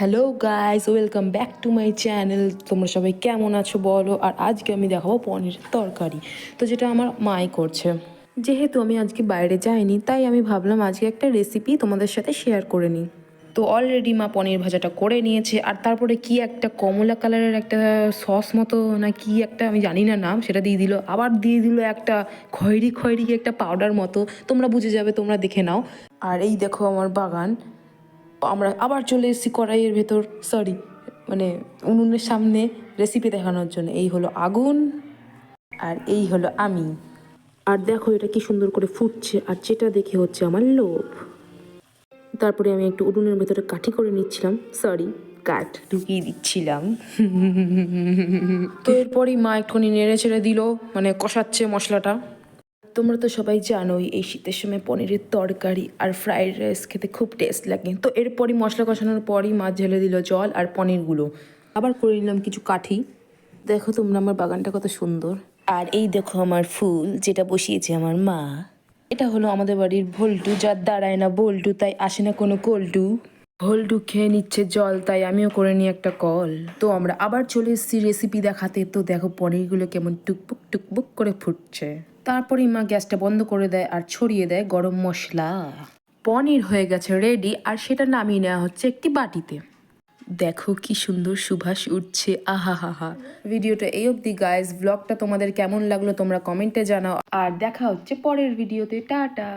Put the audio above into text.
Hello guys, welcome back to my channel. তোমরা সবাই কেমন আছো বলো। আর আজকে আমি দেখাবো পনিরের তরকারি, তো যেটা আমার মাই করছে। যেহেতু আমি আজকে বাইরে যাইনি, তাই আমি ভাবলাম আজকে একটা রেসিপি তোমাদের সাথে শেয়ার করে নিই। তো অলরেডি মা পনির ভাজাটা করে নিয়েছে, আর তারপরে কি একটা কমলা কালারের একটা সস মতো না কি একটা, আমি জানি না নাম, সেটা দিয়ে দিল। আবার দিয়ে দিল একটা খয়েরি খয়েরি একটা পাউডার মতো, তোমরা বুঝে যাবে, তোমরা দেখে নাও। আর এই দেখো আমার বাগান। আমরা আবার চলে এসেছি কড়াইয়ের ভেতর, সরি মানে উনুনের সামনে রেসিপি দেখানোর জন্য। এই হলো আগুন আর এই হলো আমি। আর দেখো এটা কি সুন্দর করে ফুটছে, আর যেটা দেখে হচ্ছে আমার লোভ। তারপরে আমি একটু উনুনের ভেতরে কাঠি করে নিচ্ছিলাম, সরি কাঠ ঢুকিয়ে দিচ্ছিলাম। তো এরপরই মা একটুখানি নেড়ে ছেড়ে দিল, মানে কষাচ্ছে মশলাটা। তোমরা তো সবাই জানোই এই শীতের সময় পনিরের তরকারি আর ফ্রাইড রাইস খেতে খুব টেস্ট লাগে। তো এরপরই মশলা কষানোর পরই মাছ ঢেলে দিল জল আর পনিরগুলো। আবার করে নিলাম কিছু কাঠি। দেখো তোমরা আমার বাগানটা কত সুন্দর। আর এই দেখো আমার ফুল, যেটা বসিয়েছে আমার মা। এটা হলো আমাদের বাড়ির ভোল্টু, যার দাঁড়ায় না বল্টু, তাই আসে না কোনো কোল্টু। ভোল্টু খেয়ে নিচ্ছে জল, তাই আমিও করে নিই একটা কল। তো আমরা আবার চলে এসেছি রেসিপি দেখাতে। তো দেখো পনিরগুলো কেমন টুকপুক টুকপুক করে ফুটছে। তারপরেই মা গ্যাসটা বন্ধ করে দেয় আর ছড়িয়ে দেয় গরম মশলা। পনির হয়ে গেছে রেডি, আর সেটা নামিয়ে নেওয়া হচ্ছে একটি বাটিতে। দেখো কি সুন্দর সুবাস উঠছে, আহা হা হা। ভিডিওটা এই অবধি গাইজ। ব্লগটা তোমাদের কেমন লাগলো তোমরা কমেন্টে জানাও, আর দেখা হচ্ছে পরের ভিডিওতে। টাটা।